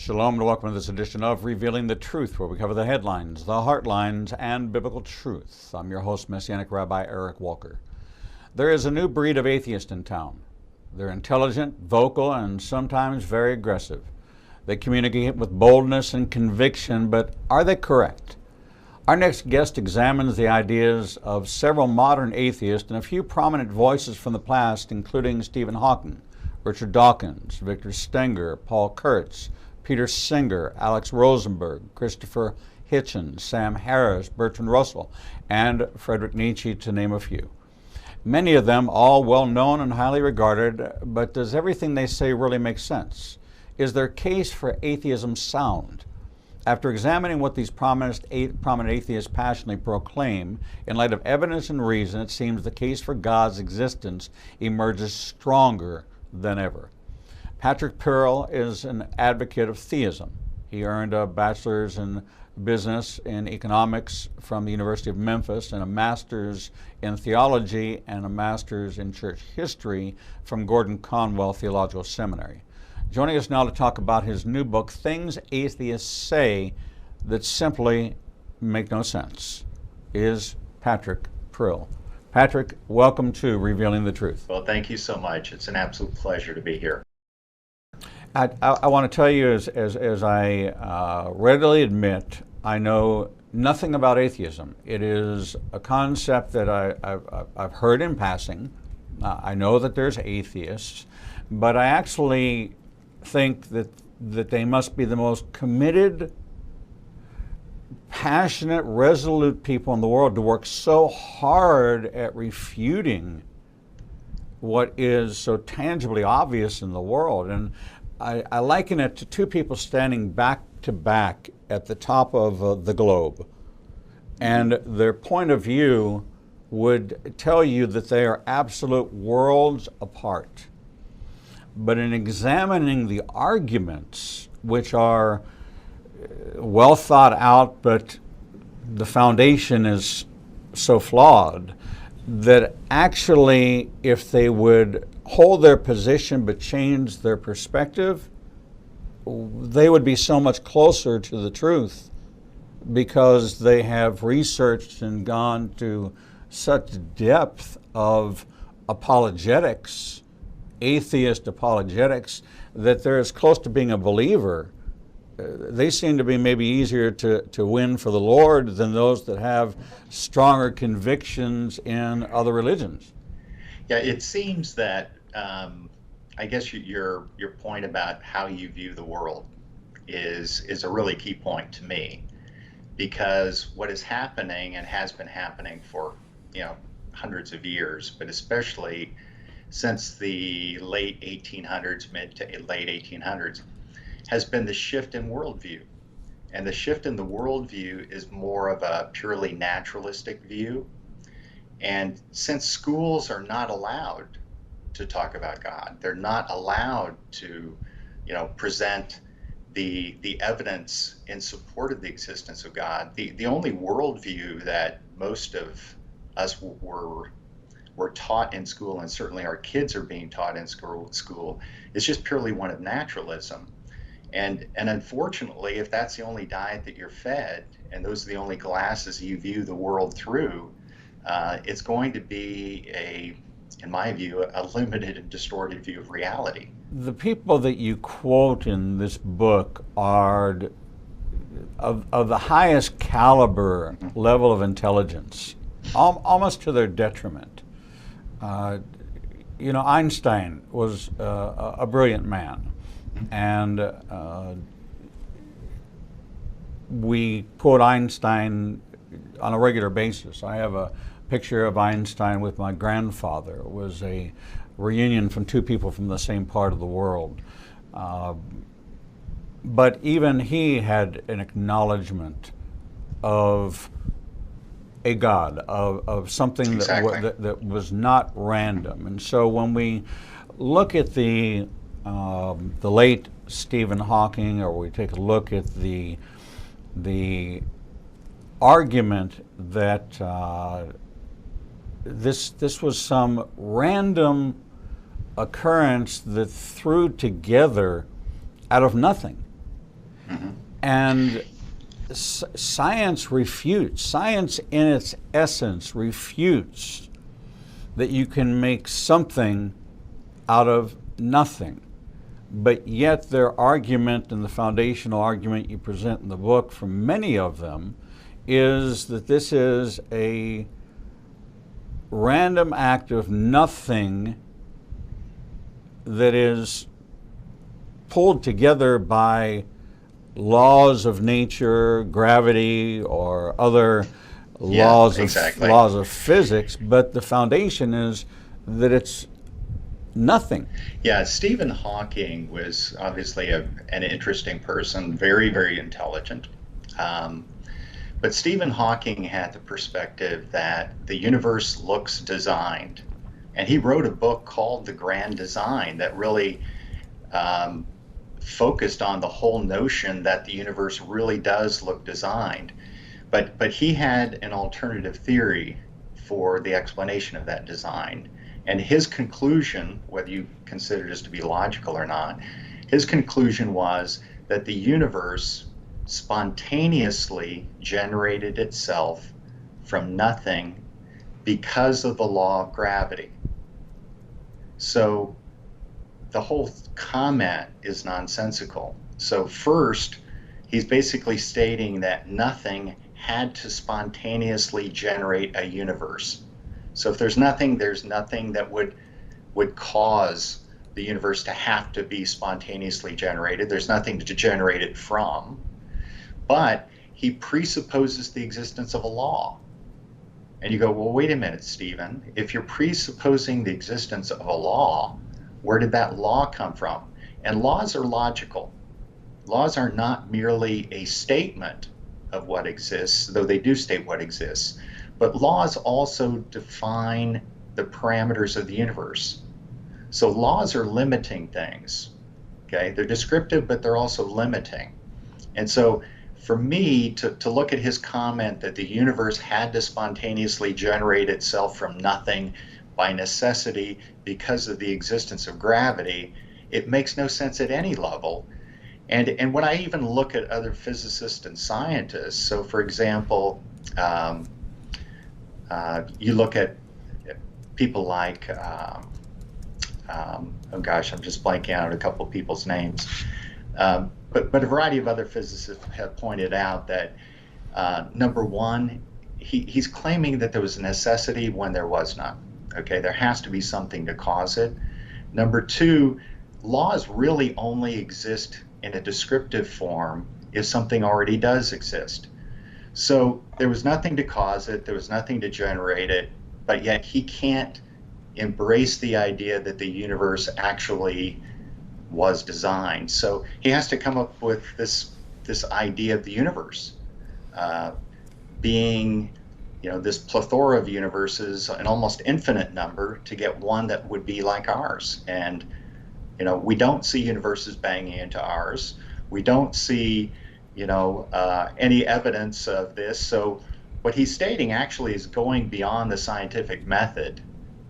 Shalom and welcome to this edition of Revealing the Truth, where we cover the headlines, the heartlines, and biblical truth. I'm your host, Messianic Rabbi Eric Walker. There is a new breed of atheist in town. They're intelligent, vocal, and sometimes very aggressive. They communicate with boldness and conviction, but are they correct? Our next guest examines the ideas of several modern atheists and a few prominent voices from the past, including Stephen Hawking, Richard Dawkins, Victor Stenger, Paul Kurtz, Peter Singer, Alex Rosenberg, Christopher Hitchens, Sam Harris, Bertrand Russell, and Friedrich Nietzsche, to name a few. Many of them all well known and highly regarded, but does everything they say really make sense? Is their case for atheism sound? After examining what these prominent atheists passionately proclaim, in light of evidence and reason, it seems the case for God's existence emerges stronger than ever. Patrick Prill is an advocate of theism. He earned a bachelor's in business in economics from the University of Memphis and a master's in theology and a master's in church history from Gordon-Conwell Theological Seminary. Joining us now to talk about his new book, Things Atheists Say That Simply Make No Sense, is Patrick Prill. Patrick, welcome to Revealing the Truth. Well, thank you so much. It's an absolute pleasure to be here. I want to tell you, as I readily admit, I know nothing about atheism. It is a concept that I've heard in passing. I know that there's atheists, but I actually think that they must be the most committed, passionate, resolute people in the world to work so hard at refuting what is so tangibly obvious in the world. And I liken it to two people standing back to back at the top of the globe, and their point of view would tell you that they are absolute worlds apart. But in examining the arguments, which are well thought out, but the foundation is so flawed that actually, if they would hold their position but change their perspective, they would be so much closer to the truth because they have researched and gone to such depth of apologetics, atheist apologetics, that they're as close to being a believer. They seem to be maybe easier to win for the Lord than those that have stronger convictions in other religions. Yeah, it seems that I guess your point about how you view the world is a really key point to me, because what is happening and has been happening for hundreds of years, but especially since the late 1800s, mid to late 1800s, has been the shift in worldview. And the shift in the worldview is more of a purely naturalistic view. And since schools are not allowed to talk about God, they're not allowed to, present the evidence in support of the existence of God, the only worldview that most of us were taught in school, and certainly our kids are being taught in school, is just purely one of naturalism. And unfortunately, if that's the only diet that you're fed, and those are the only glasses you view the world through, it's going to be in my view, a limited and distorted view of reality. The people that you quote in this book are of the highest caliber level of intelligence, almost to their detriment. Einstein was a brilliant man, and we quote Einstein on a regular basis. I have a picture of Einstein with my grandfather. It was a reunion from two people from the same part of the world. But even he had an acknowledgement of a God, of something Exactly. that was not random. And so when we look at the late Stephen Hawking, or we take a look at the argument that this was some random occurrence that threw together out of nothing And science refutes, science in its essence refutes that you can make something out of nothing. But yet their argument, and the foundational argument you present in the book from many of them, is that this is a random act of nothing that is pulled together by laws of nature, gravity, or other laws of physics, but the foundation is that it's nothing. Yeah, Stephen Hawking was obviously an interesting person, very, very intelligent. But Stephen Hawking had the perspective that the universe looks designed. And he wrote a book called The Grand Design that really focused on the whole notion that the universe really does look designed. But he had an alternative theory for the explanation of that design. And his conclusion, whether you consider this to be logical or not, his conclusion was that the universe spontaneously generated itself from nothing because of the law of gravity. So the whole comment is nonsensical. So first, he's basically stating that nothing had to spontaneously generate a universe. So if there's nothing that would cause the universe to have to be spontaneously generated. There's nothing to generate it from. But he presupposes the existence of a law. And you go, well, wait a minute, Stephen. If you're presupposing the existence of a law, where did that law come from? And laws are logical. Laws are not merely a statement of what exists, though they do state what exists. But laws also define the parameters of the universe. So laws are limiting things. Okay, they're descriptive, but they're also limiting. And so for me to look at his comment that the universe had to spontaneously generate itself from nothing by necessity because of the existence of gravity, it makes no sense at any level. And when I even look at other physicists and scientists, so for example, you look at people like, oh gosh, I'm just blanking out a couple of people's names. But a variety of other physicists have pointed out that, number one, he's claiming that there was a necessity when there was none. Okay, there has to be something to cause it. Number two, laws really only exist in a descriptive form if something already does exist. So there was nothing to cause it, there was nothing to generate it, but yet he can't embrace the idea that the universe actually was designed. So he has to come up with this idea of the universe being, this plethora of universes, an almost infinite number, to get one that would be like ours. And we don't see universes banging into ours. We don't see any evidence of this. So what he's stating actually is going beyond the scientific method.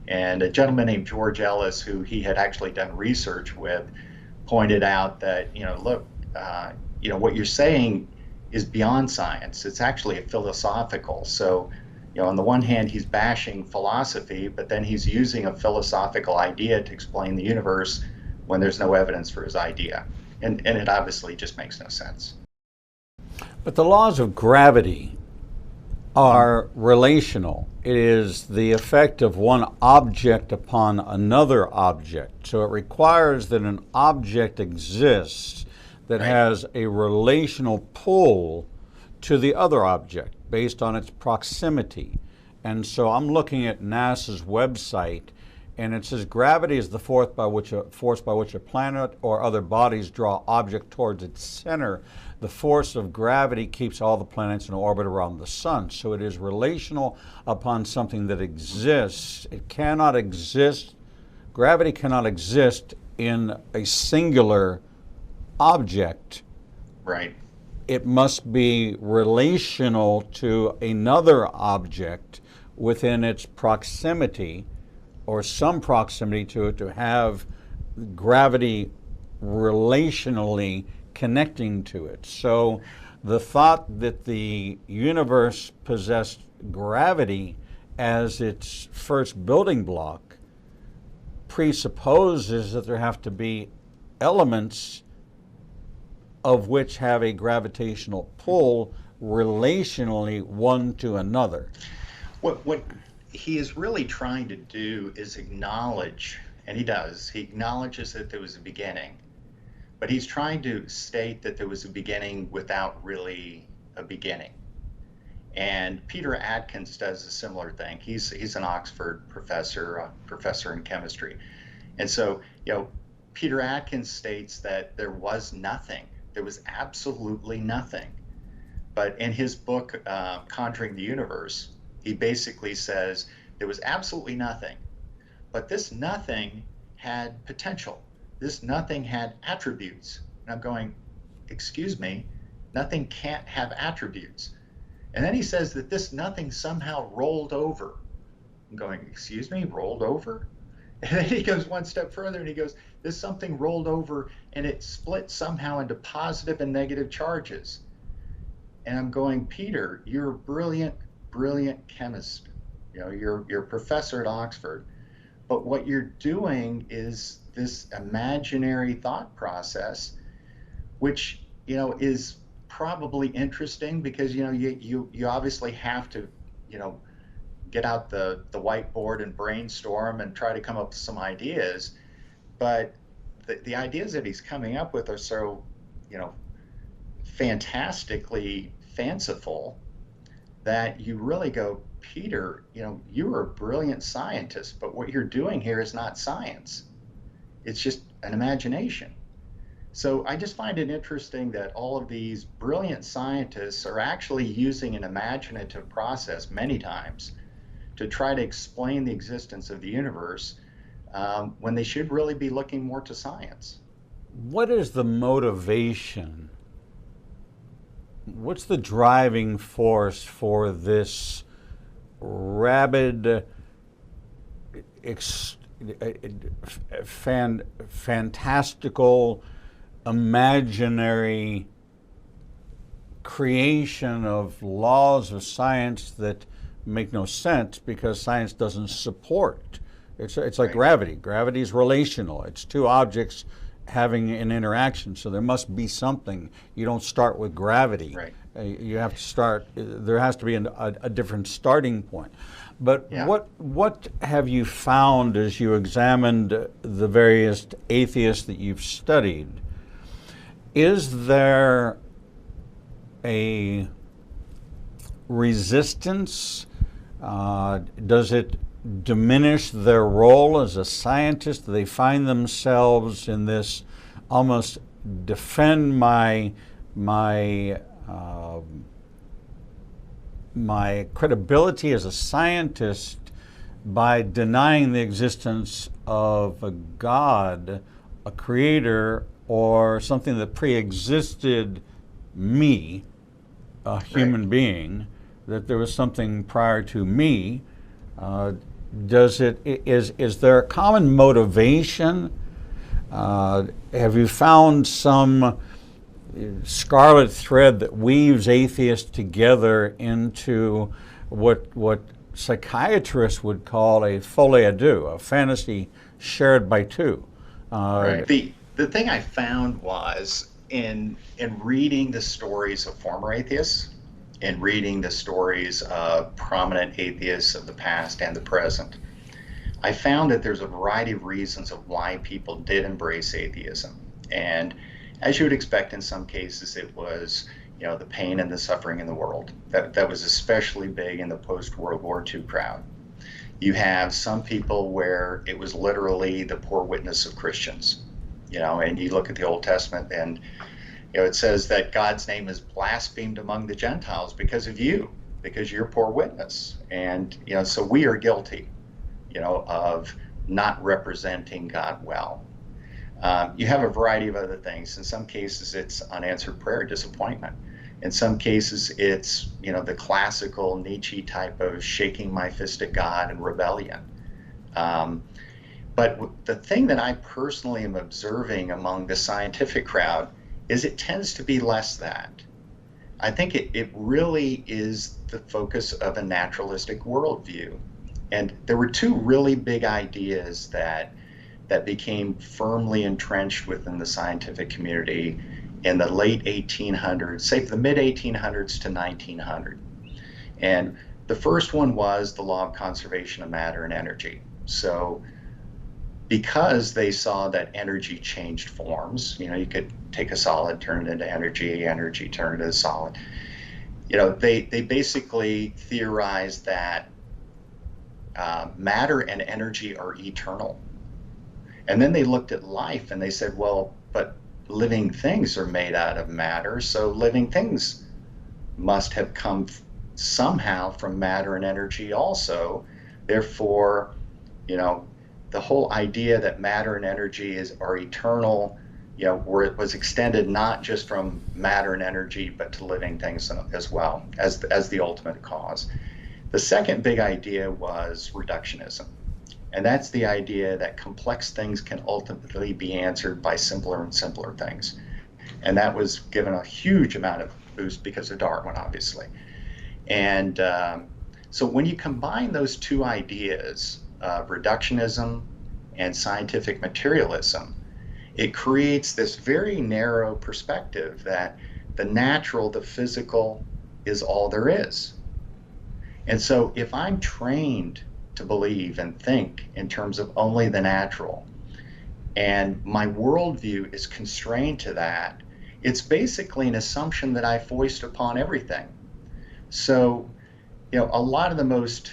And a gentleman named George Ellis, who he had actually done research with, pointed out that, look, what you're saying is beyond science. It's actually a philosophical. So, on the one hand, he's bashing philosophy, but then he's using a philosophical idea to explain the universe when there's no evidence for his idea. And it obviously just makes no sense. But the laws of gravity are relational. It is the effect of one object upon another object. So it requires that an object exists that has a relational pull to the other object based on its proximity. And so I'm looking at NASA's website, and it says gravity is the force by which a planet or other bodies draw object towards its center. The force of gravity keeps all the planets in orbit around the sun. So it is relational upon something that exists. It cannot exist, gravity cannot exist in a singular object. Right. It must be relational to another object within its proximity, or some proximity to it, to have gravity relationally connecting to it. So the thought that the universe possessed gravity as its first building block presupposes that there have to be elements of which have a gravitational pull relationally one to another. What he is really trying to do is acknowledge, and he acknowledges that there was a beginning, but he's trying to state that there was a beginning without really a beginning. And Peter Atkins does a similar thing. He's an Oxford professor, a professor in chemistry. And so, Peter Atkins states that there was nothing. There was absolutely nothing. But in his book, Conjuring the Universe, he basically says there was absolutely nothing. But this nothing had potential. This nothing had attributes. And I'm going, excuse me, nothing can't have attributes. And then he says that this nothing somehow rolled over. I'm going, excuse me, rolled over? And then he goes one step further and he goes, this something rolled over and it split somehow into positive and negative charges. And I'm going, Peter, you're a brilliant, brilliant chemist. You're a professor at Oxford. But what you're doing is this imaginary thought process, which, is probably interesting because, you obviously have to, get out the whiteboard and brainstorm and try to come up with some ideas. But the ideas that he's coming up with are so, fantastically fanciful that you really go, Peter, you're a brilliant scientist, but what you're doing here is not science. It's just an imagination. So I just find it interesting that all of these brilliant scientists are actually using an imaginative process many times to try to explain the existence of the universe when they should really be looking more to science. What is the motivation? What's the driving force for this rabid, fantastical, imaginary creation of laws of science that make no sense because science doesn't support? It's like Right. gravity. Gravity is relational. It's two objects having an interaction, so there must be something. You don't start with gravity. Right. You have to start, there has to be a different starting point. But Yeah. what have you found as you examined the various atheists that you've studied? Is there a resistance? Does it diminish their role as a scientist? Do they find themselves in this almost defend my credibility as a scientist by denying the existence of a God, a creator, or something that pre-existed me, a human being, that there was something prior to me? Is there a common motivation? Have you found some scarlet thread that weaves atheists together into what psychiatrists would call a folie à deux, a fantasy shared by two? Right. The thing I found was in reading the stories of former atheists, in reading the stories of prominent atheists of the past and the present, I found that there's a variety of reasons of why people did embrace atheism. And as you would expect, in some cases, it was, the pain and the suffering in the world. That was especially big in the post-World War II crowd. You have some people where it was literally the poor witness of Christians, and you look at the Old Testament and it says that God's name is blasphemed among the Gentiles because of you, because you're a poor witness. And, so we are guilty, of not representing God well. You have a variety of other things. In some cases, it's unanswered prayer, disappointment. In some cases, it's, the classical Nietzsche type of shaking my fist at God and rebellion. But the thing that I personally am observing among the scientific crowd is it tends to be less that. I think it really is the focus of a naturalistic worldview. And there were two really big ideas that became firmly entrenched within the scientific community in the late 1800s, say the mid 1800s to 1900. And the first one was the law of conservation of matter and energy. So because they saw that energy changed forms, you could take a solid, turn it into energy, energy turn it into solid. They basically theorized that matter and energy are eternal. And then they looked at life and they said, well, but living things are made out of matter, so living things must have come somehow from matter and energy also. Therefore, the whole idea that matter and energy are eternal, where it was extended not just from matter and energy, but to living things as well as the ultimate cause. The second big idea was reductionism. And that's the idea that complex things can ultimately be answered by simpler and simpler things. And that was given a huge amount of boost because of Darwin, obviously. And so when you combine those two ideas, reductionism and scientific materialism, it creates this very narrow perspective that the natural, the physical, is all there is. And so if I'm trained to believe and think in terms of only the natural, and my worldview is constrained to that, it's basically an assumption that I foist upon everything. So, a lot of the most,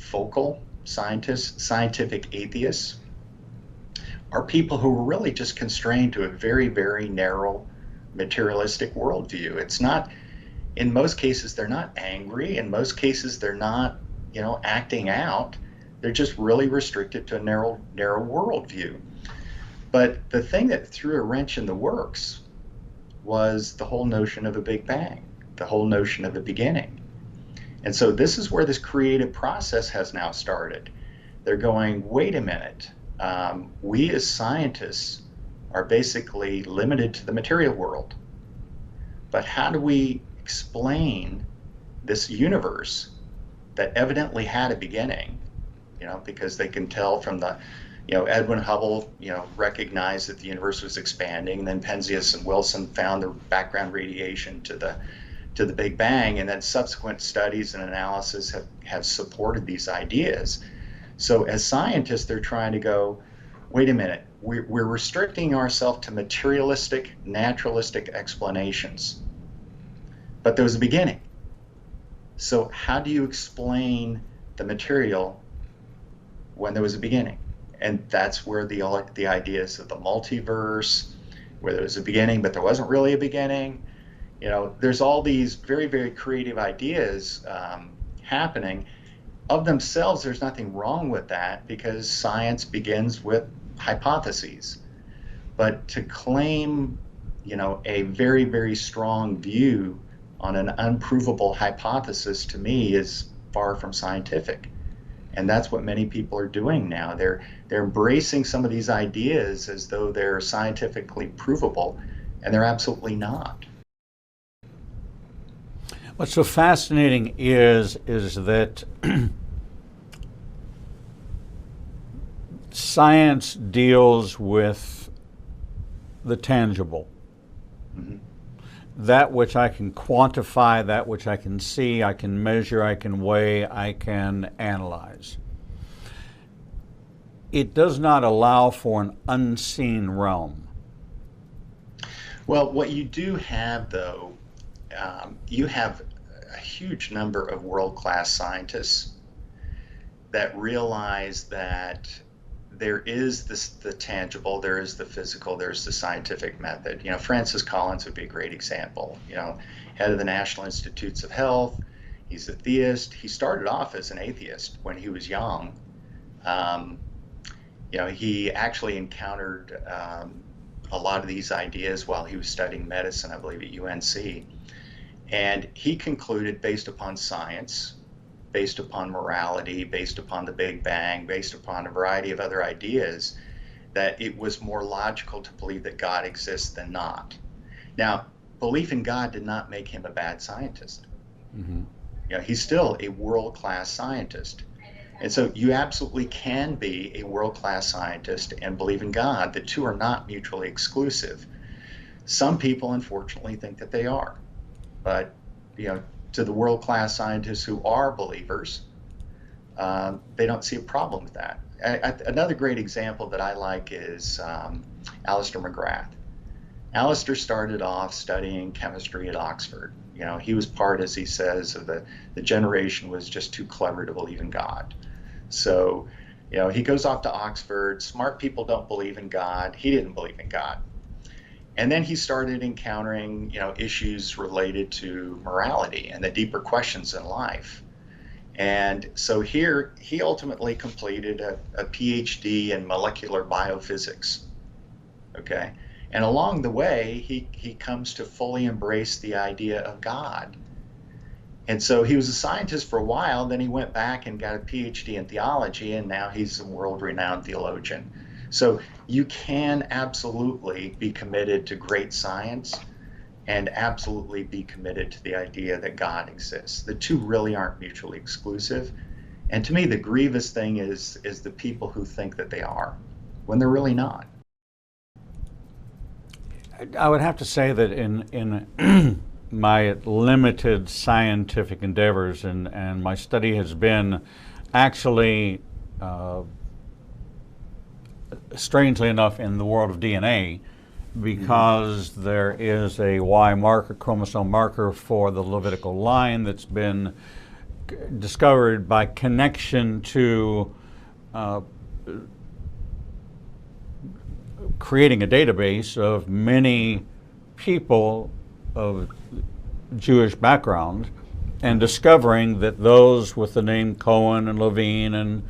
vocal scientists, scientific atheists, are people who are really just constrained to a very, very narrow materialistic worldview. It's not, in most cases, they're not angry. In most cases, they're not, acting out. They're just really restricted to a narrow worldview. But the thing that threw a wrench in the works was the whole notion of a Big Bang, the whole notion of a beginning. And so this is where this creative process has now started. They're going, wait a minute, we as scientists are basically limited to the material world. But how do we explain this universe that evidently had a beginning? Because they can tell from the, Edwin Hubble, recognized that the universe was expanding, and then Penzias and Wilson found the background radiation to the Big Bang, and then subsequent studies and analysis have supported these ideas. So as scientists, they're trying to go, wait a minute, we're restricting ourselves to materialistic, naturalistic explanations. But there was a beginning. So how do you explain the material when there was a beginning? And that's where the ideas of the multiverse, where there was a beginning, but there wasn't really a beginning. There's all these very, very creative ideas happening. Of themselves, there's nothing wrong with that because science begins with hypotheses. But to claim, a very, very strong view on an unprovable hypothesis, to me, is far from scientific. And that's what many people are doing now. They're embracing some of these ideas as though they're scientifically provable, and they're absolutely not. What's so fascinating is that science deals with the tangible. Mm-hmm. That which I can quantify, that which I can see, I can measure, I can weigh, I can analyze. It does not allow for an unseen realm. Well, what you do have, though, you have a huge number of world-class scientists that realize that there is the tangible, there is the physical, there's the scientific method. Francis Collins would be a great example. Head of the National Institutes of Health. He's a theist. He started off as an atheist when he was young. He actually encountered a lot of these ideas while he was studying medicine, I believe, at UNC. And he concluded, based upon science, based upon morality, based upon the Big Bang, based upon a variety of other ideas, that it was more logical to believe that God exists than not. Now, belief in God did not make him a bad scientist. Mm-hmm. You know, he's still a world-class scientist. And so you absolutely can be a world-class scientist and believe in God. The two are not mutually exclusive. Some people, unfortunately, think that they are. But, you know, to the world-class scientists who are believers, they don't see a problem with that. Another great example that I like is Alistair McGrath. Alistair started off studying chemistry at Oxford. You know, he was part, as he says, of the generation was just too clever to believe in God. So, you know, he goes off to Oxford. Smart people don't believe in God. He didn't believe in God. And then he started encountering, you know, issues related to morality and the deeper questions in life. And so here he ultimately completed a PhD in molecular biophysics. Okay. And along the way, he comes to fully embrace the idea of God. And so he was a scientist for a while, then he went back and got a PhD in theology, and now he's a world-renowned theologian. So you can absolutely be committed to great science and absolutely be committed to the idea that God exists. The two really aren't mutually exclusive. And to me, the grievous thing is the people who think that they are, when they're really not. I would have to say that in my limited scientific endeavors and my study has been actually, strangely enough, in the world of DNA, because there is a Y marker, chromosome marker for the Levitical line that's been discovered by connection to creating a database of many people of Jewish background and discovering that those with the name Cohen and Levine and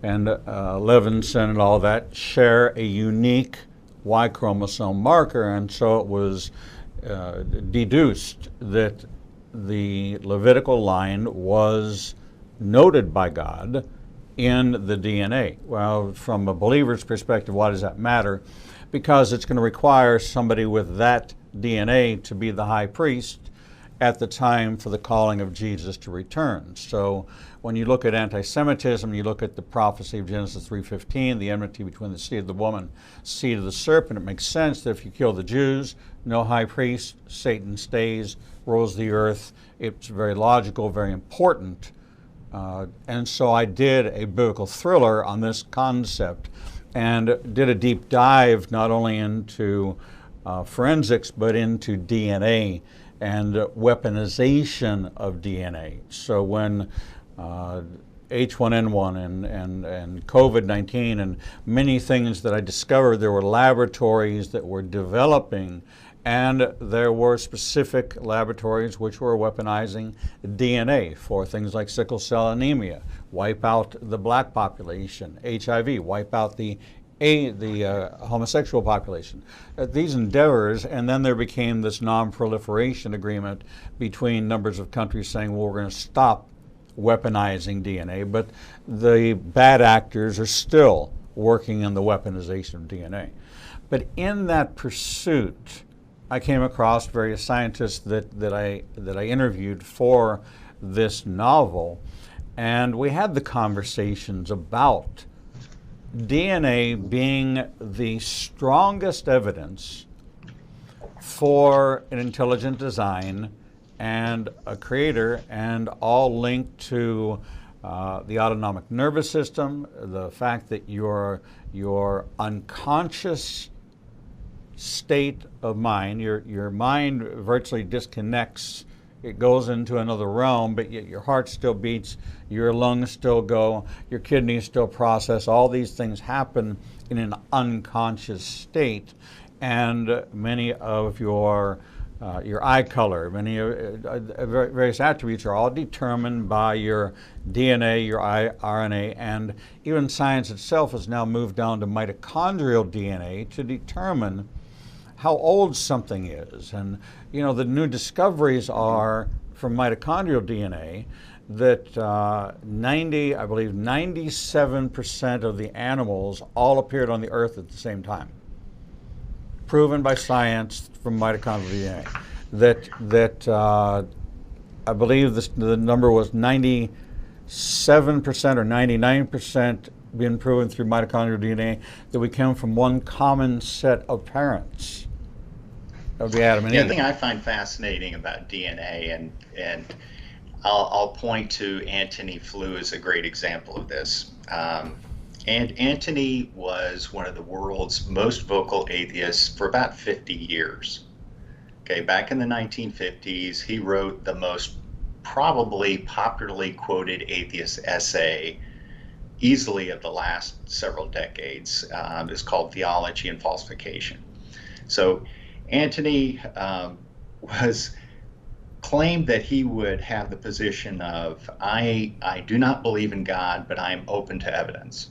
Levinson and all that share a unique Y chromosome marker, and so it was deduced that the Levitical line was noted by God in the DNA. Well, from a believer's perspective, why does that matter? Because it's going to require somebody with that DNA to be the high priest at the time for the calling of Jesus to return. So when you look at anti-Semitism, you look at the prophecy of Genesis 3:15, the enmity between the seed of the woman, seed of the serpent, it makes sense that if you kill the Jews, no high priest, Satan stays, rules the earth. It's very logical, very important. And so I did a biblical thriller on this concept and did a deep dive not only into forensics but into DNA and weaponization of DNA. So when H1N1 and COVID-19 and many things that I discovered, there were laboratories that were developing, and there were specific laboratories which were weaponizing DNA for things like sickle cell anemia, wipe out the black population, HIV, wipe out the homosexual population. These endeavors, and then there became this non-proliferation agreement between numbers of countries saying, well, we're going to stop weaponizing DNA, but the bad actors are still working in the weaponization of DNA. But in that pursuit, I came across various scientists that I interviewed for this novel, and we had the conversations about DNA being the strongest evidence for an intelligent design and a creator, and all linked to the autonomic nervous system, the fact that your unconscious state of mind, your mind virtually disconnects. It goes into another realm, but yet your heart still beats, your lungs still go, your kidneys still process. All these things happen in an unconscious state, and many of your eye color, many various attributes are all determined by your DNA, your RNA, and even science itself has now moved down to mitochondrial DNA to determine how old something is. And you know, the new discoveries are from mitochondrial DNA that 97% of the animals all appeared on the Earth at the same time. Proven by science from mitochondrial DNA. I believe the number was 97% or 99% been proven through mitochondrial DNA that we come from one common set of parents of the Adam and Eve. The thing I find fascinating about DNA, and I'll point to Antony Flew as a great example of this. And Antony was one of the world's most vocal atheists for about 50 years. Okay, back in the 1950s, he wrote the most probably popularly quoted atheist essay easily of the last several decades. It's called Theology and Falsification. So Antony claimed that he would have the position of, I do not believe in God, but I am open to evidence.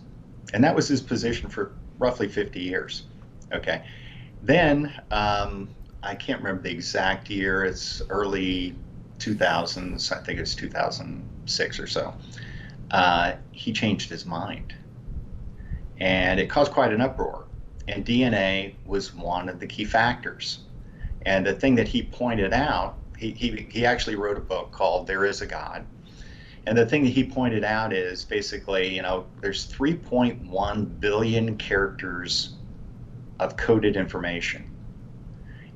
And that was his position for roughly 50 years. Okay. Then, I can't remember the exact year, it's early 2000s, I think it's 2006 or so. He changed his mind. And it caused quite an uproar. And DNA was one of the key factors. And the thing that he pointed out, he actually wrote a book called There Is a God. And the thing that he pointed out is basically, there's 3.1 billion characters of coded information.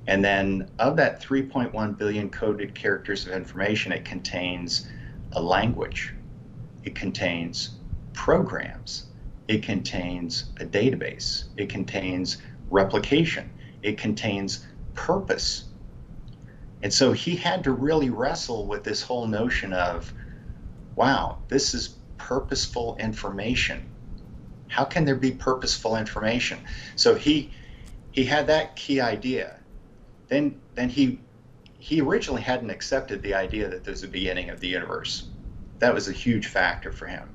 And then of that 3.1 billion coded characters of information, it contains a language. It contains programs. It contains a database. It contains replication. It contains purpose. And so he had to really wrestle with this whole notion of, wow, this is purposeful information. How can there be purposeful information? So he had that key idea. Then he originally hadn't accepted the idea that there's a beginning of the universe. That was a huge factor for him.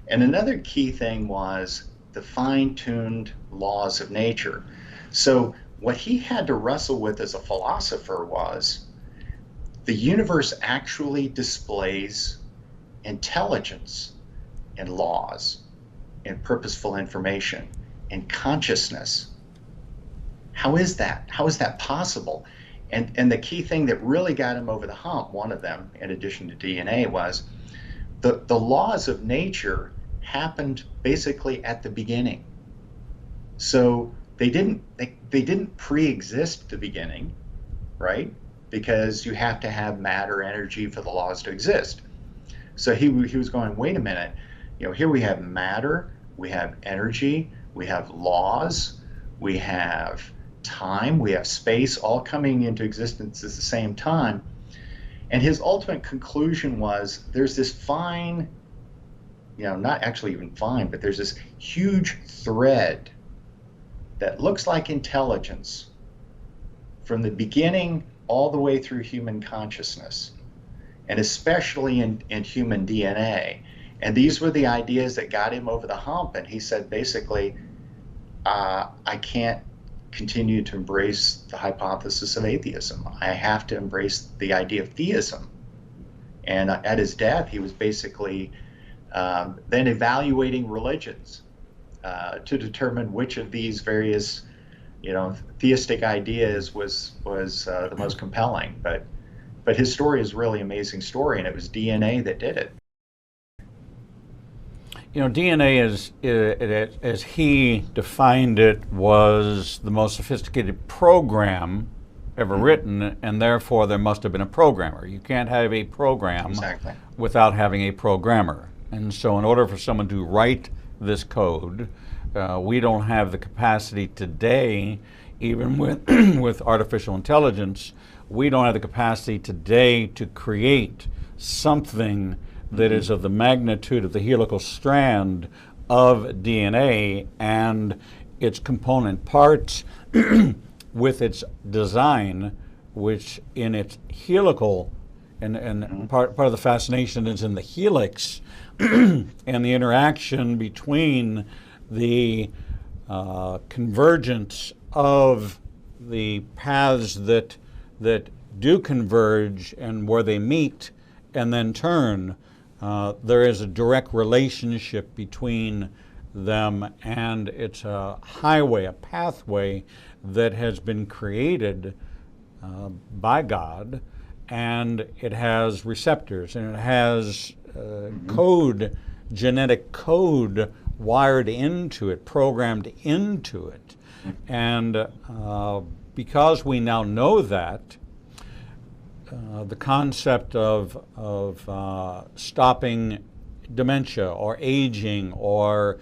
And another key thing was the fine-tuned laws of nature. So what he had to wrestle with as a philosopher was the universe actually displays intelligence and laws and purposeful information and consciousness. How is that? How is that possible? And the key thing that really got him over the hump, one of them, in addition to DNA, was the laws of nature happened basically at the beginning. So they didn't pre-exist the beginning, right? Because you have to have matter, energy for the laws to exist. So he was going, wait a minute, here we have matter, we have energy, we have laws, we have time, we have space, all coming into existence at the same time. And his ultimate conclusion was there's this fine, not actually even fine, but there's this huge thread that looks like intelligence from the beginning all the way through human consciousness, and especially in human DNA. And these were the ideas that got him over the hump. And he said, basically, I can't continue to embrace the hypothesis of atheism. I have to embrace the idea of theism. And at his death, he was basically then evaluating religions to determine which of these various, theistic ideas was the most compelling. But his story is really an amazing story, and it was DNA that did it. DNA, as he defined it, was the most sophisticated program ever written, and therefore there must have been a programmer. You can't have a program without having a programmer. And so in order for someone to write this code, we don't have the capacity today, even with artificial intelligence, we don't have the capacity today to create something that is of the magnitude of the helical strand of DNA and its component parts with its design, which in its helical, and part of the fascination is in the helix and the interaction between the convergence of the paths that do converge and where they meet and then turn. there is a direct relationship between them, and it's a highway, a pathway that has been created by God, and it has receptors, and it has code, genetic code wired into it, programmed into it. And because we now know that, the concept of stopping dementia or aging or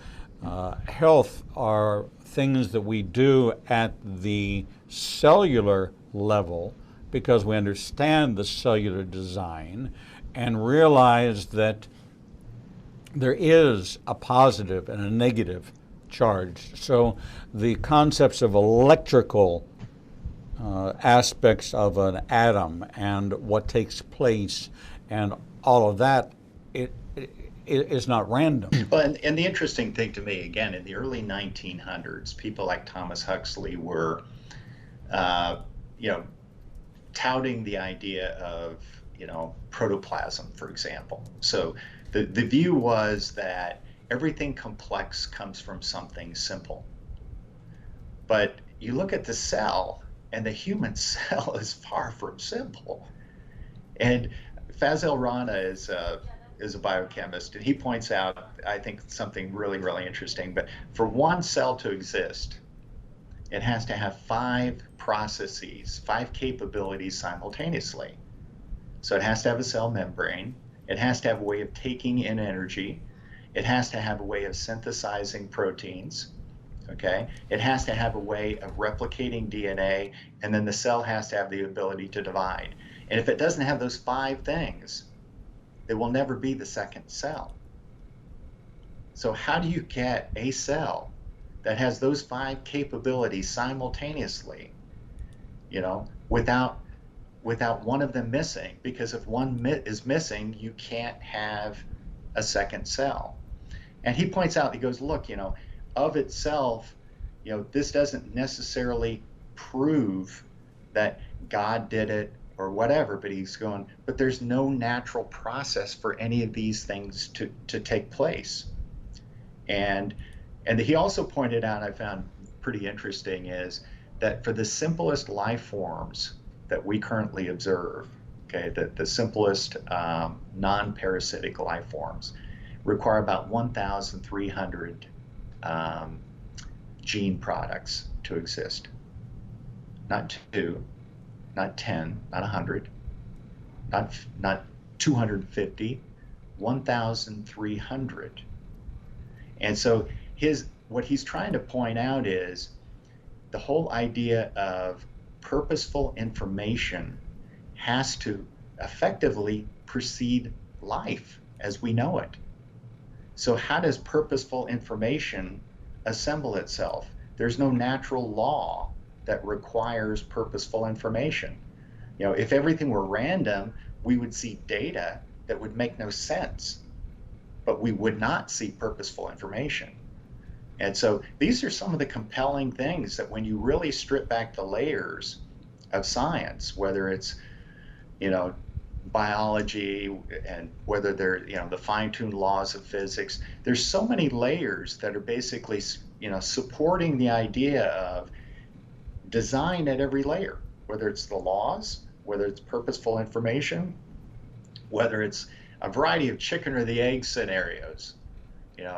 health are things that we do at the cellular level because we understand the cellular design and realize that there is a positive and a negative charge. So the concepts of electrical aspects of an atom and what takes place and all of that, it is not random. Well, and the interesting thing to me, again, in the early 1900s, people like Thomas Huxley were, touting the idea of, protoplasm, for example. So the view was that everything complex comes from something simple. But you look at the cell, and the human cell is far from simple. And Fazil Rana is a biochemist, and he points out, I think, something really, really interesting. But for one cell to exist, it has to have 5 processes, 5 capabilities simultaneously. So it has to have a cell membrane. It has to have a way of taking in energy. It has to have a way of synthesizing proteins. Okay? It has to have a way of replicating DNA, and then the cell has to have the ability to divide. And if it doesn't have those 5 things, it will never be the second cell. So how do you get a cell that has those 5 capabilities simultaneously, without one of them missing? Because if one is missing, you can't have a second cell. And he points out, he goes, look, of itself, this doesn't necessarily prove that God did it or whatever, but he's going, but there's no natural process for any of these things to take place. And he also pointed out, I found pretty interesting, is that for the simplest life forms that we currently observe, okay, the simplest non-parasitic life forms require about 1,300 gene products to exist. Not 2, not 10, not 100, not 250, 1,300. And so what he's trying to point out is the whole idea of purposeful information has to effectively precede life as we know it. So how does purposeful information assemble itself? There's no natural law that requires purposeful information. If everything were random, we would see data that would make no sense, but we would not see purposeful information. And so these are some of the compelling things that when you really strip back the layers of science, whether it's, biology and whether they're, the fine-tuned laws of physics, there's so many layers that are basically, supporting the idea of design at every layer, whether it's the laws, whether it's purposeful information, whether it's a variety of chicken or the egg scenarios.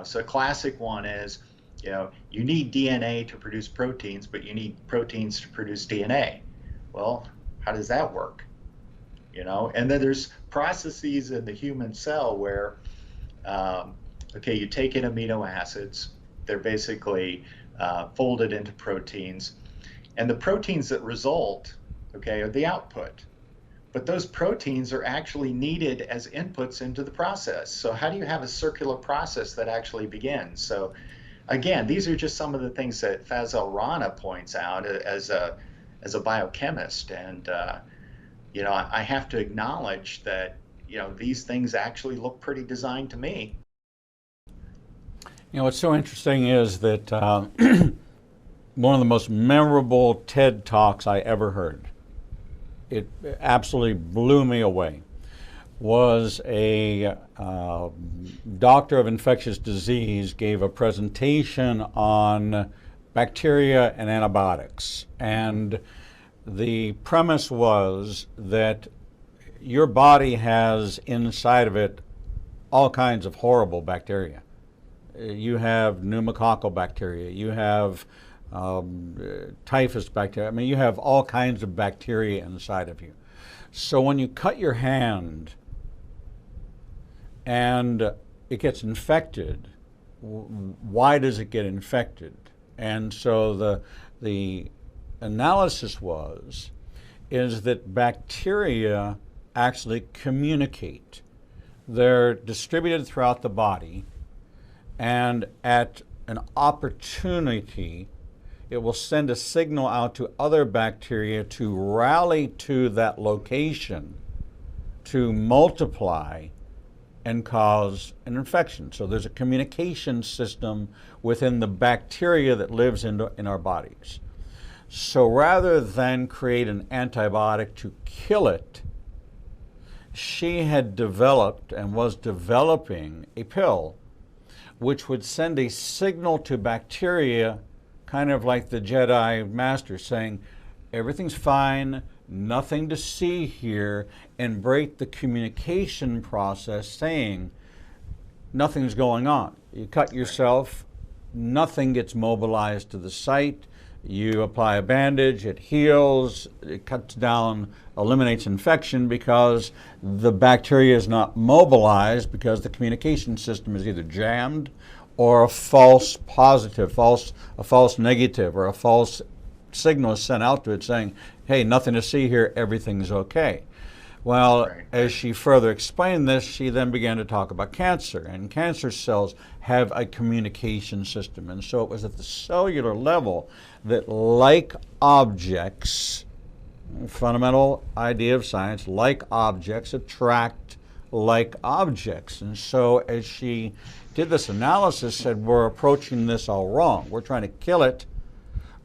So a classic one is, you need DNA to produce proteins, but you need proteins to produce DNA. Well, how does that work? And then there's processes in the human cell where, you take in amino acids, they're basically folded into proteins, and the proteins that result, are the output. But those proteins are actually needed as inputs into the process. So how do you have a circular process that actually begins? So again, these are just some of the things that Fazil Rana points out as a biochemist. And, I have to acknowledge that, these things actually look pretty designed to me. What's so interesting is that one of the most memorable TED Talks I ever heard, it absolutely blew me away, was a doctor of infectious disease, gave a presentation on bacteria and antibiotics. And the premise was that your body has inside of it all kinds of horrible bacteria. You have pneumococcal bacteria, you have typhus bacteria. I mean, you have all kinds of bacteria inside of you. So when you cut your hand and it gets infected, why does it get infected? And so the analysis is that bacteria actually communicate. They're distributed throughout the body, and at an opportunity, it will send a signal out to other bacteria to rally to that location to multiply and cause an infection. So there's a communication system within the bacteria that lives in our bodies. So rather than create an antibiotic to kill it, she had developed and was developing a pill which would send a signal to bacteria, kind of like the Jedi Master saying, everything's fine, nothing to see here, and break the communication process saying, nothing's going on. You cut yourself, nothing gets mobilized to the site. You apply a bandage, it heals, it cuts down, eliminates infection because the bacteria is not mobilized because the communication system is either jammed or a false positive, a false negative, or a false signal is sent out to it saying, hey, nothing to see here, everything's okay. Well, as she further explained this, she then began to talk about cancer, and cancer cells have a communication system. And so it was at the cellular level that like objects, fundamental idea of science, like objects attract like objects. And so as she did this analysis, said we're approaching this all wrong. We're trying to kill it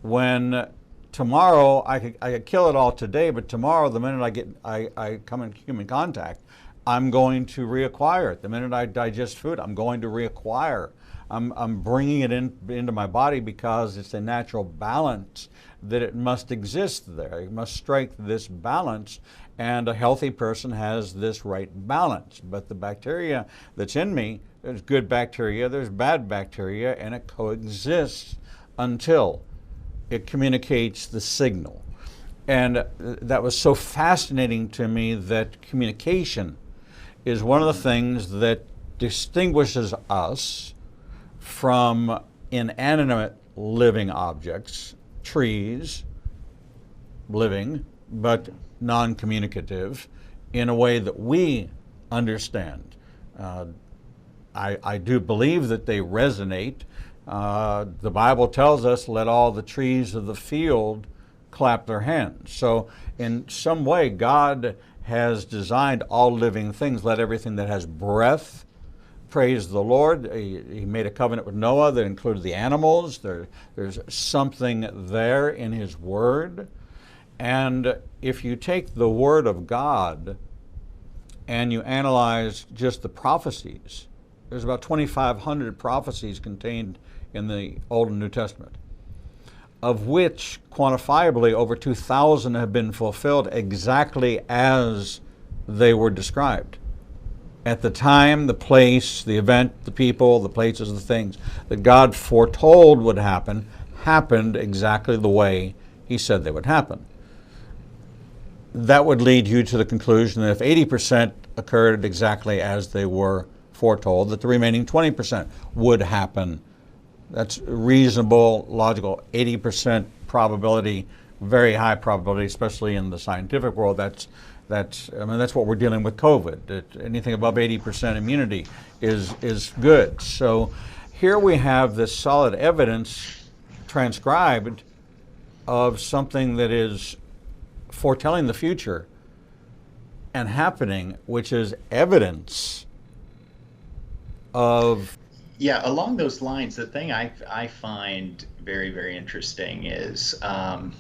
when tomorrow I could kill it all today, but tomorrow, the minute I come in human contact, I'm going to reacquire it. The minute I digest food, I'm going to reacquire. I'm bringing it into my body because it's a natural balance that it must exist there. It must strike this balance, and a healthy person has this right balance. But the bacteria that's in me, there's good bacteria, there's bad bacteria, and it coexists until it communicates the signal. And that was so fascinating to me that communication is one of the things that distinguishes us from inanimate living objects, trees, living, but non-communicative, in a way that we understand. I do believe that they resonate. The Bible tells us, let all the trees of the field clap their hands. So in some way, God has designed all living things. Let everything that has breath praise the Lord. He made a covenant with Noah that included the animals. There's something there in His Word. And if you take the Word of God and you analyze just the prophecies, there's about 2,500 prophecies contained in the Old and New Testament, of which quantifiably over 2,000 have been fulfilled exactly as they were described. At the time, the place, the event, the people, the places, the things that God foretold would happen, happened exactly the way He said they would happen. That would lead you to the conclusion that if 80% occurred exactly as they were foretold, that the remaining 20% would happen. That's reasonable, logical. 80% probability, very high probability, especially in the scientific world. That's what we're dealing with COVID. Anything above 80% immunity is good. So here we have this solid evidence transcribed of something that is foretelling the future and happening, which is evidence of... Yeah, along those lines, the thing I find very, very interesting is, and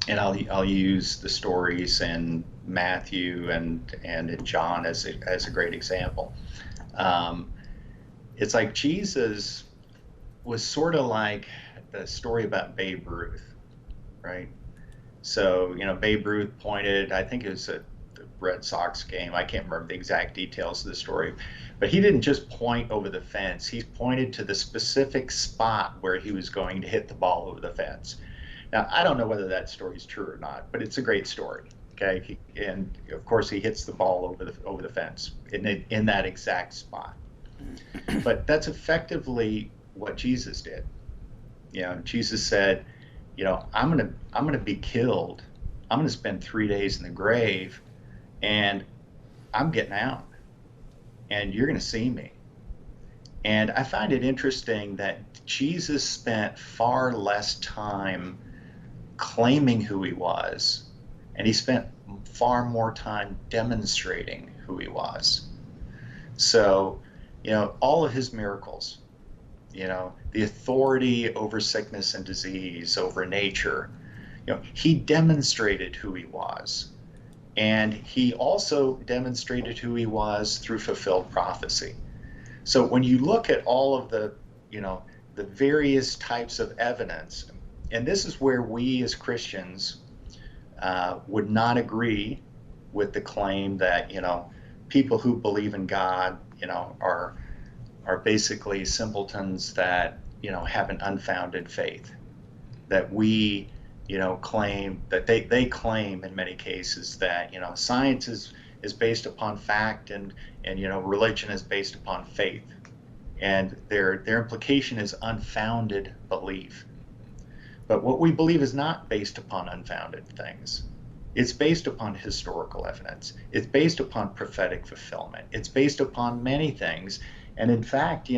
I'll use the stories and Matthew and in John as a great example. It's like Jesus was sort of like the story about Babe Ruth, right? So, Babe Ruth pointed, I think it was at the Red Sox game. I can't remember the exact details of the story, but he didn't just point over the fence. He pointed to the specific spot where he was going to hit the ball over the fence. Now, I don't know whether that story is true or not, but it's a great story. Okay, and of course he hits the ball over the fence in that exact spot. But that's effectively what Jesus did. Jesus said, I'm gonna be killed. I'm gonna spend 3 days in the grave, and I'm getting out, and you're gonna see me. And I find it interesting that Jesus spent far less time claiming who he was, and he spent far more time demonstrating who he was. So, all of his miracles, the authority over sickness and disease, over nature, he demonstrated who he was. And he also demonstrated who he was through fulfilled prophecy. So when you look at all of the various types of evidence, and this is where we as Christians would not agree with the claim that, people who believe in God, are basically simpletons that, have an unfounded faith. That we, claim that they claim in many cases that, science is based upon fact and religion is based upon faith. And their implication is unfounded belief. But what we believe is not based upon unfounded things. It's based upon historical evidence. It's based upon prophetic fulfillment. It's based upon many things. And in fact,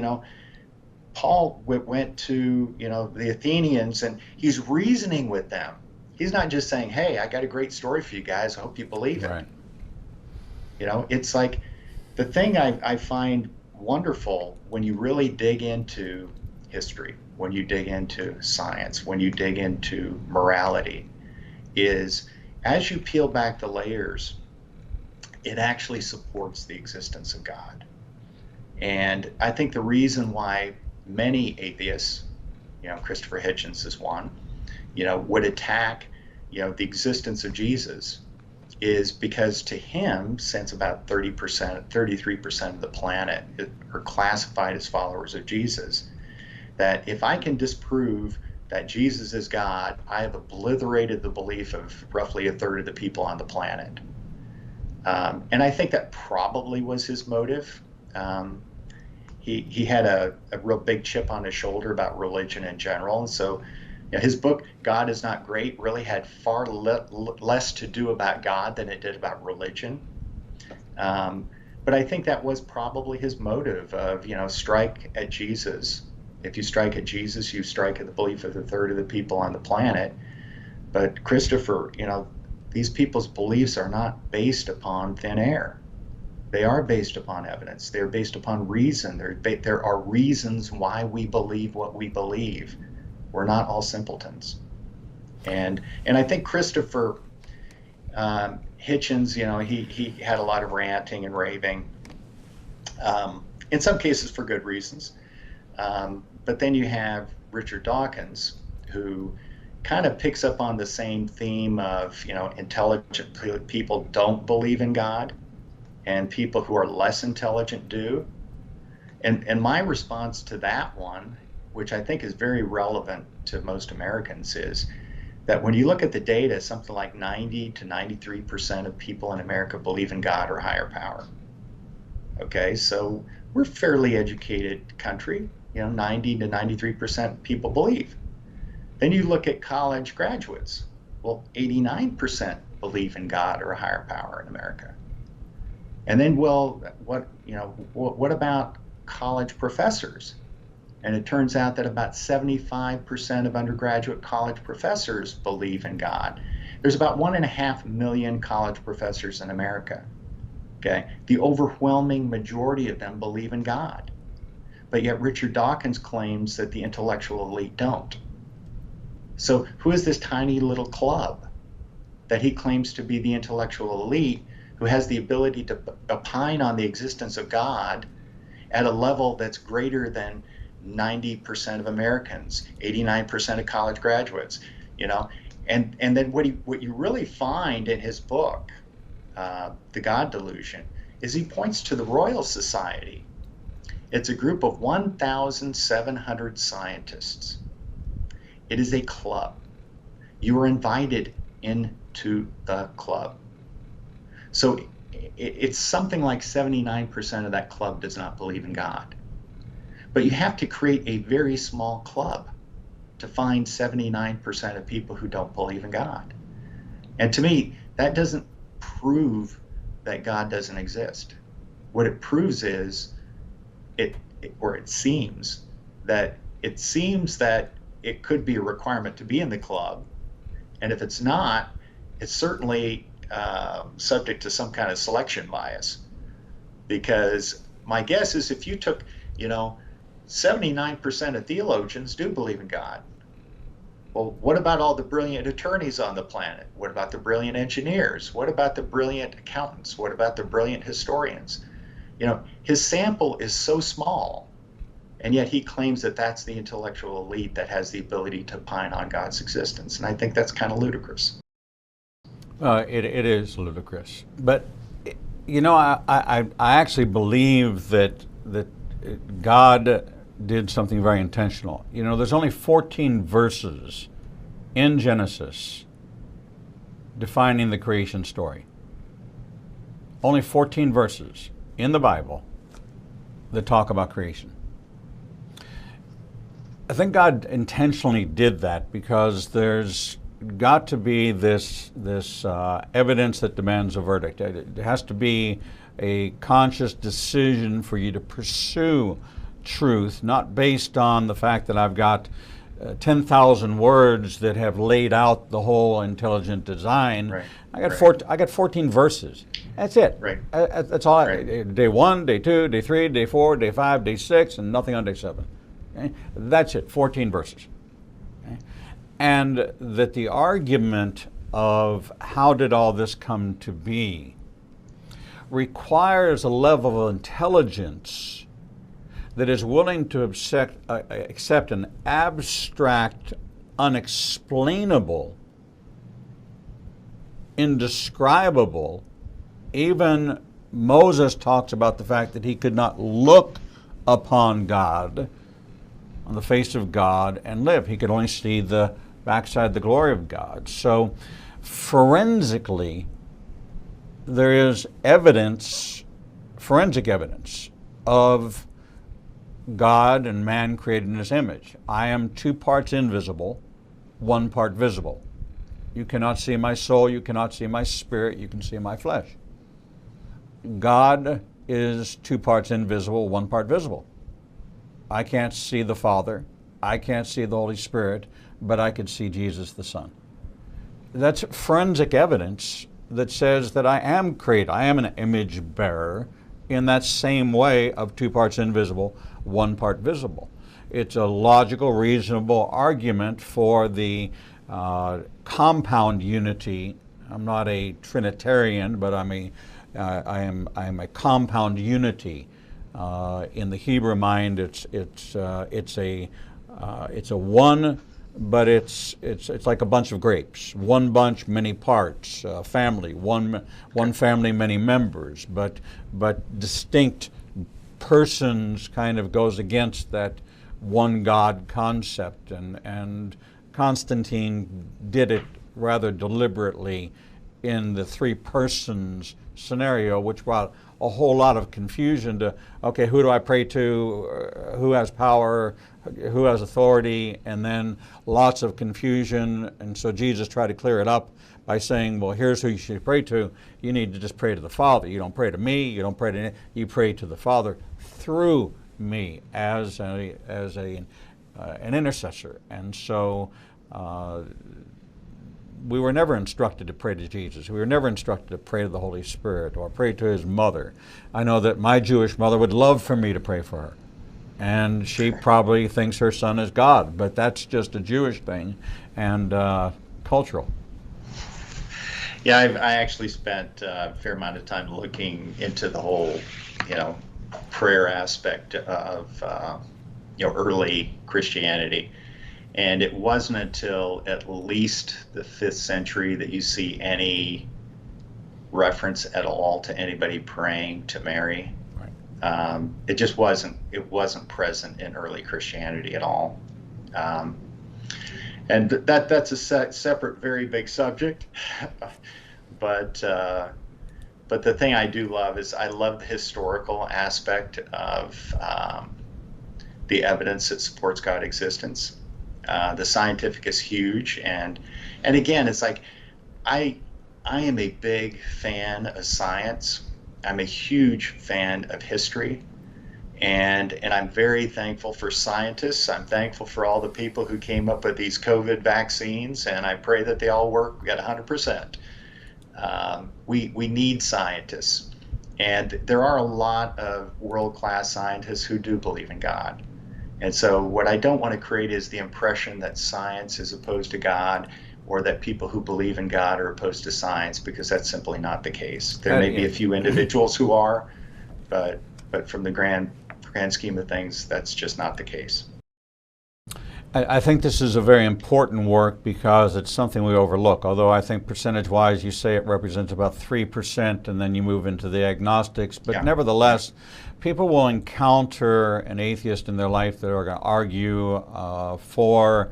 Paul went to, the Athenians, and he's reasoning with them. He's not just saying, hey, I got a great story for you guys. I hope you believe it. Right. It's like the thing I find wonderful when you really dig into history, when you dig into science, when you dig into morality, is as you peel back the layers, it actually supports the existence of God. And I think the reason why many atheists, Christopher Hitchens is one, would attack, the existence of Jesus is because to him, since about 33% of the planet are classified as followers of Jesus, that if I can disprove that Jesus is God, I have obliterated the belief of roughly a third of the people on the planet. And I think that probably was his motive. He had a real big chip on his shoulder about religion in general. And so his book, God is Not Great, really had far less to do about God than it did about religion. But I think that was probably his motive of, strike at Jesus. If you strike at Jesus, you strike at the belief of a third of the people on the planet. But Christopher, these people's beliefs are not based upon thin air. They are based upon evidence. They're based upon reason. There are reasons why we believe what we believe. We're not all simpletons. And I think Christopher Hitchens, he had a lot of ranting and raving, in some cases for good reasons. But then you have Richard Dawkins, who kind of picks up on the same theme of, intelligent people don't believe in God, and people who are less intelligent do. And my response to that one, which I think is very relevant to most Americans, is that when you look at the data, something like 90 to 93% of people in America believe in God or higher power. Okay, so we're a fairly educated country. 90 to 93% people believe. Then you look at college graduates. Well, 89% believe in God or a higher power in America. And then, what about college professors? And it turns out that about 75% of undergraduate college professors believe in God. There's about 1.5 million college professors in America. Okay, the overwhelming majority of them believe in God. But yet Richard Dawkins claims that the intellectual elite don't. So who is this tiny little club? that he claims to be the intellectual elite who has the ability to opine on the existence of God at a level that's greater than 90% of Americans, 89% of college graduates, you know. And then what you really find in his book, The God Delusion, is he points to the Royal Society. It's a group of 1,700 scientists. It is a club. You are invited into the club. So it's something like 79% of that club does not believe in God. But you have to create a very small club to find 79% of people who don't believe in God. And to me, that doesn't prove that God doesn't exist. What it proves is, it seems that it could be a requirement to be in the club, and if it's not, it's certainly subject to some kind of selection bias. Because my guess is if you took, 79% of theologians do believe in God. Well, what about all the brilliant attorneys on the planet? What about the brilliant engineers? What about the brilliant accountants? What about the brilliant historians? His sample is so small, and yet he claims that that's the intellectual elite that has the ability to opine on God's existence. And I think that's kind of ludicrous. It is ludicrous. But, I actually believe that God did something very intentional. There's only 14 verses in Genesis defining the creation story. Only 14 verses in the Bible that talk about creation. I think God intentionally did that because there's got to be this evidence that demands a verdict. It has to be a conscious decision for you to pursue truth, not based on the fact that I've got 10,000 words that have laid out the whole intelligent design. Right. I got 14 verses. That's it. Right. That's all. Right. Day 1, day 2, day 3, day 4, day 5, day 6, and nothing on day 7. Okay? That's it. 14 verses. Okay? And that the argument of how did all this come to be requires a level of intelligence that is willing to accept an abstract, unexplainable, indescribable. Even Moses talks about the fact that he could not look upon God, on the face of God, and live. He could only see the backside, the glory of God. So forensically, there is evidence, forensic evidence, of God and man created in His image. I am 2 parts invisible, 1 part visible. You cannot see my soul, you cannot see my spirit, you can see my flesh. God is 2 parts invisible, 1 part visible. I can't see the Father, I can't see the Holy Spirit, but I can see Jesus the Son. That's forensic evidence that says that I am created. I am an image bearer in that same way of 2 parts invisible, 1 part visible. It's a logical, reasonable argument for the compound unity. I'm not a Trinitarian, but I am a compound unity. In the Hebrew mind, it's a one, but it's like a bunch of grapes. One bunch, many parts. Family, one family, many members. But distinct persons kind of goes against that one God concept, and Constantine did it rather deliberately in the 3 persons scenario, which brought a whole lot of confusion to, okay, who do I pray to, who has power, who has authority, and then lots of confusion. And so Jesus tried to clear it up by saying, well, here's who you should pray to. You need to just pray to the Father. You don't pray to me, you don't pray to, you pray to the Father through me as an intercessor. And so we were never instructed to pray to Jesus. We were never instructed to pray to the Holy Spirit or pray to His mother. I know that my Jewish mother would love for me to pray for her. And she probably thinks her son is God, but that's just a Jewish thing and cultural. Yeah, I actually spent a fair amount of time looking into the whole, prayer aspect of, early Christianity. And it wasn't until at least the 5th century that you see any reference at all to anybody praying to Mary. Right. It just wasn't present in early Christianity at all. And that's a separate, very big subject. But the thing I do love is I love the historical aspect of the evidence that supports God's existence. The scientific is huge, and again, it's like I am a big fan of science. I'm a huge fan of history, and I'm very thankful for scientists. I'm thankful for all the people who came up with these COVID vaccines, and I pray that they all work at 100%. We need scientists, and there are a lot of world-class scientists who do believe in God. And so what I don't want to create is the impression that science is opposed to God, or that people who believe in God are opposed to science, because that's simply not the case. There may be a few individuals who are, but from the grand scheme of things, that's just not the case. I think this is a very important work because it's something we overlook. Although I think percentage-wise, you say it represents about 3%, and then you move into the agnostics. But nevertheless, people will encounter an atheist in their life that are going to argue for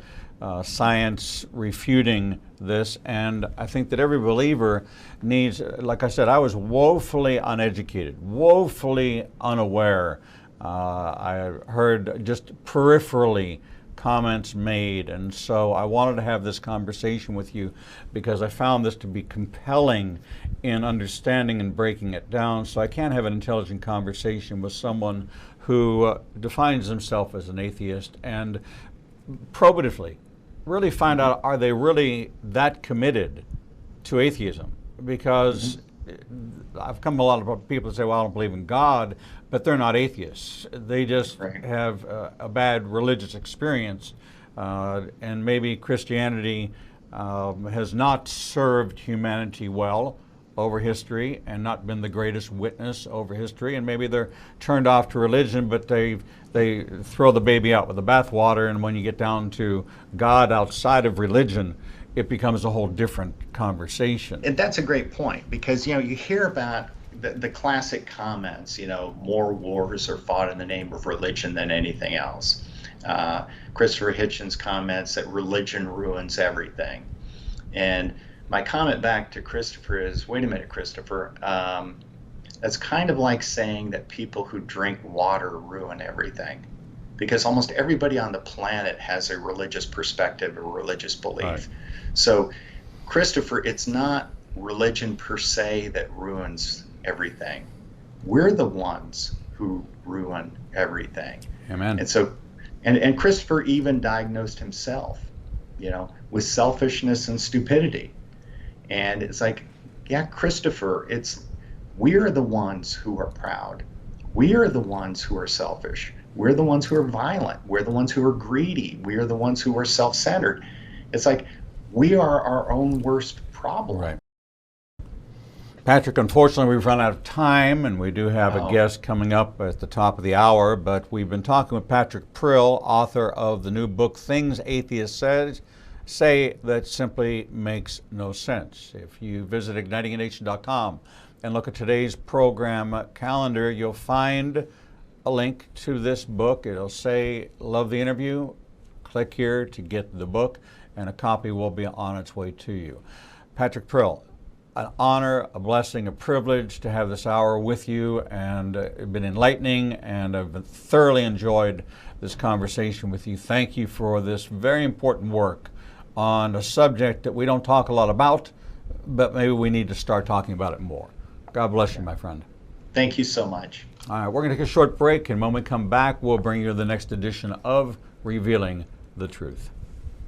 science refuting this. And I think that every believer needs, like I said, I was woefully uneducated, woefully unaware. I heard just peripherally comments made, and so I wanted to have this conversation with you because I found this to be compelling in understanding and breaking it down. So I can't have an intelligent conversation with someone who defines himself as an atheist and probatively really find out, are they really that committed to atheism? Because I've come to a lot of people that say, well, I don't believe in God, but they're not atheists. They just have a bad religious experience, and maybe Christianity has not served humanity well over history and not been the greatest witness over history, and maybe they're turned off to religion, but they throw the baby out with the bathwater, and when you get down to God outside of religion, it becomes a whole different conversation. And that's a great point, because you hear about the classic comments, more wars are fought in the name of religion than anything else. Christopher Hitchens comments that religion ruins everything. And my comment back to Christopher is, wait a minute, Christopher, that's kind of like saying that people who drink water ruin everything, because almost everybody on the planet has a religious perspective, a religious belief. Right. So, Christopher, it's not religion per se that ruins everything. We're the ones who ruin everything. Amen. And so, and Christopher even diagnosed himself, with selfishness and stupidity. And it's like, yeah, Christopher, we're the ones who are proud. We are the ones who are selfish. We're the ones who are violent. We're the ones who are greedy. We are the ones who are self-centered. It's like we are our own worst problem. Right. Patrick, unfortunately, we've run out of time, and we do have a guest coming up at the top of the hour, but we've been talking with Patrick Prill, author of the new book, Things Atheists Say That Simply Makes No Sense. If you visit ignitinganation.com and look at today's program calendar, you'll find a link to this book. It'll say, love the interview. Click here to get the book, and a copy will be on its way to you. Patrick Prill, an honor, a blessing, a privilege to have this hour with you, and it's been enlightening, and I've thoroughly enjoyed this conversation with you. Thank you for this very important work on a subject that we don't talk a lot about, but maybe we need to start talking about it more. God bless you, my friend. Thank you so much. All right, we're going to take a short break, and when we come back, we'll bring you the next edition of Revealing the Truth.